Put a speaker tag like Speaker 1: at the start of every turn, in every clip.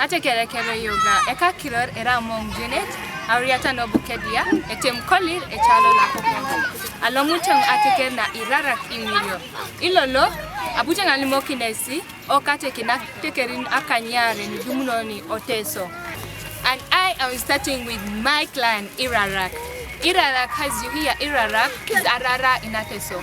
Speaker 1: Atekere kere yoga eka kiror era mong junet Ariata no bukedia etem kolir echalo la kokongo alomutang ateker na Irarak imilio ilolo abutang alimokinesi okatekina tekerin akanyare ni dumunoni Oteso. And I am starting with my clan Irarak. Irarak, as you hear, Irarak is Arara in Iteso.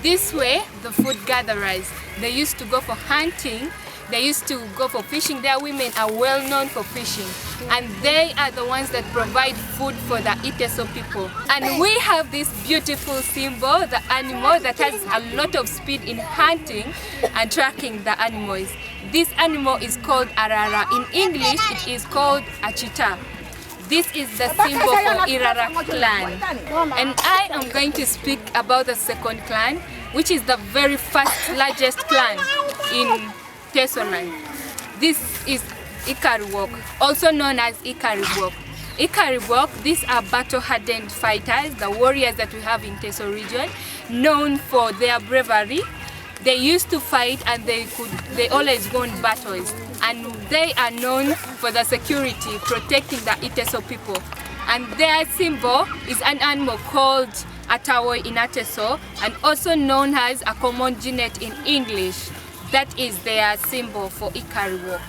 Speaker 1: This way, the food gatherers, they used to go for hunting, they used to go for fishing. Their women are well known for fishing. And they are the ones that provide food for the Iteso people. And we have this beautiful symbol, the animal that has a lot of speed in hunting and tracking the animals. This animal is called Arara. In English, it is called a cheetah. This is the symbol for Irarak clan. And I am going to speak about the second clan, which is the very first largest clan in Teso land. This is Ikaruwok, also known as Ikaruwok. Ikaruwok, these are battle-hardened fighters, the warriors that we have in Teso region, known for their bravery. They used to fight and they always won battles. And they are known for the security, protecting the Iteso people. And their symbol is an animal called a tower in Iteso, and also known as a common genet in English. That is their symbol for Ikaruwok.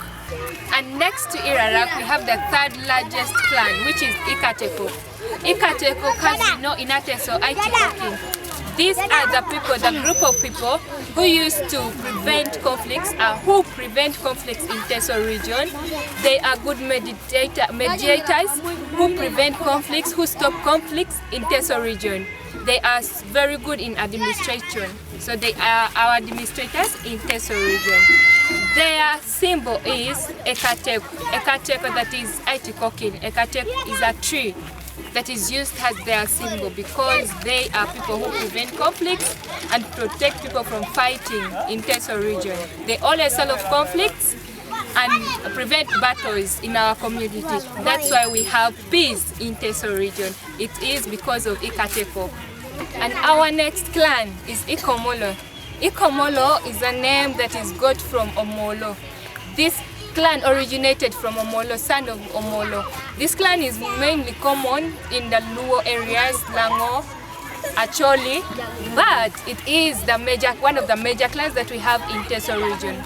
Speaker 1: And next to Irarak, we have the third largest clan, which is Ikatekok. Ikatekok, as we know in Iteso, Iteso. These are the people, the group of people who used to prevent conflicts, who prevent conflicts in Teso region. They are good mediators who prevent conflicts, who stop conflicts in Teso region. They are very good in administration. So they are our administrators in Teso region. Their symbol is Ikatekok. Ikatekok, that is Itekokin. Ikatekok is a tree that is used as their symbol because they are people who prevent conflicts and protect people from fighting in Teso region. They always solve conflicts and prevent battles in our community. That's why we have peace in Teso region. It is because of Ikatekok. And our next clan is Ikomolo. Ikomolo is a name that is got from Omolo. This clan originated from Omolo, son of Omolo. This clan is mainly common in the Luo areas, Lango, Acholi, but it is one of the major clans that we have in Teso region.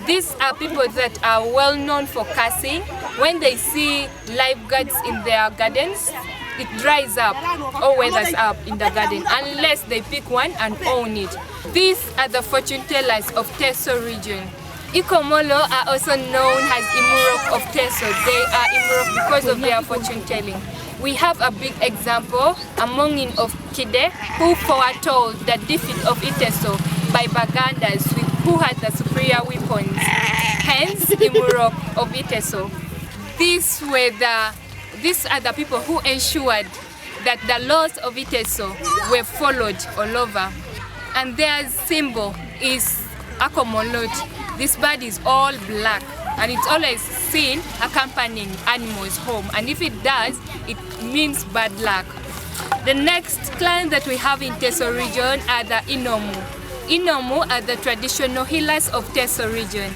Speaker 1: These are people that are well known for cursing. When they see lifeguards in their gardens, it dries up or weathers up in the garden unless they pick one and own it. These are the fortune tellers of Teso region. Ikomolo are also known as Imurok of Teso. They are Imurok because of their fortune telling. We have a big example, a Mongin of Kide, who foretold the defeat of Iteso by Bagandas who had the superior weapons, hence Imurok of Iteso. These are the people who ensured that the laws of Iteso were followed all over. And their symbol is Akomolot. This bird is all black and it's always seen accompanying animals home, and if it does, it means bad luck. The next clan that we have in Teso region are the Inomu. Inomu are the traditional healers of Teso region,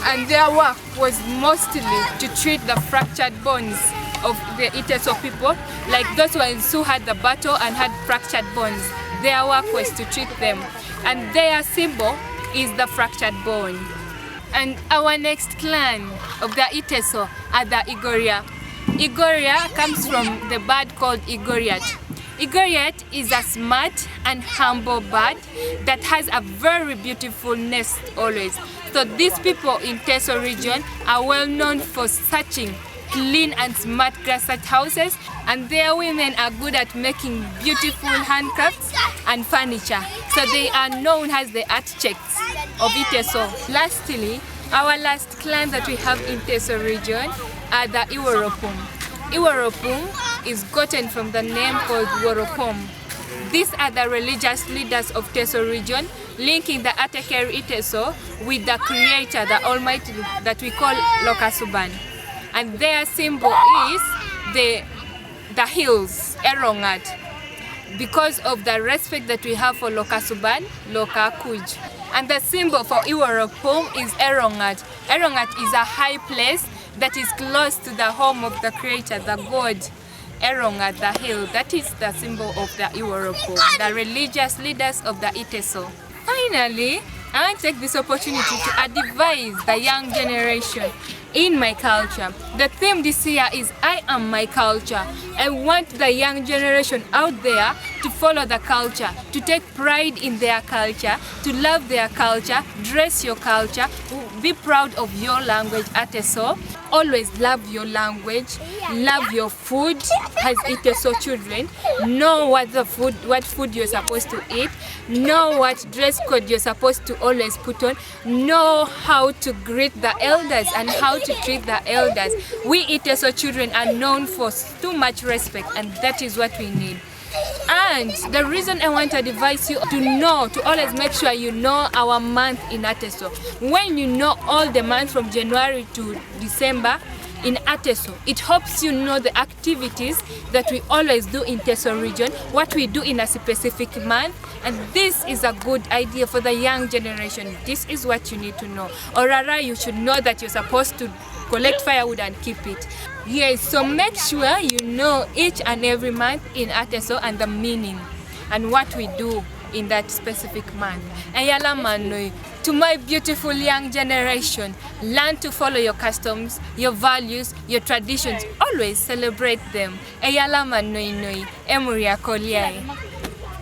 Speaker 1: and their work was mostly to treat the fractured bones of the Iteso people, like those ones who had the battle and had fractured bones. Their work was to treat them, and their symbol is the fractured bone. And our next clan of the Iteso are the Igoria. Igoria comes from the bird called Igoriat. Igoriat is a smart and humble bird that has a very beautiful nest always. So these people in Teso region are well known for searching clean and smart grass-thatched houses, and their women are good at making beautiful handcrafts and furniture. So they are known as the architects of Iteso. Lastly, our last clan that we have in Teso region are the Iworopom. Iworopom is gotten from the name called Iworopom. These are the religious leaders of Teso region, linking the Atekeri Iteso with the Creator, the Almighty, that we call Lokasuban. And their symbol is the hills, Erongat, because of the respect that we have for Lokasuban, Lokakuj. And the symbol for Iworopom is Erongat. Erongat is a high place that is close to the home of the creator, the god Erong at the hill. That is the symbol of the Iworopom, the religious leaders of the Iteso. Finally, I want to take this opportunity to advise the young generation in my culture. The theme this year is I am my culture. I want the young generation out there to follow the culture, to take pride in their culture, to love their culture, dress your culture, be proud of your language, Iteso. Always love your language, love your food as Iteso children. Know what food you're supposed to eat, know what dress code you're supposed to always put on, know how to greet the elders and how to treat the elders. We Iteso children are known for too much respect, and that is what we need. And the reason I want to advise you to always make sure you know our month in Iteso. When you know all the months from January to December in Iteso, it helps you know the activities that we always do in Teso region, what we do in a specific month, and this is a good idea for the young generation. This is what you need to know. Or rather, you should know that you're supposed to collect firewood and keep it. Yes, so make sure you know each and every month in Iteso and the meaning and what we do in that specific month. And to my beautiful young generation, learn to follow your customs, your values, your traditions. Always celebrate them. Eyala manoi noi, emuria koliai.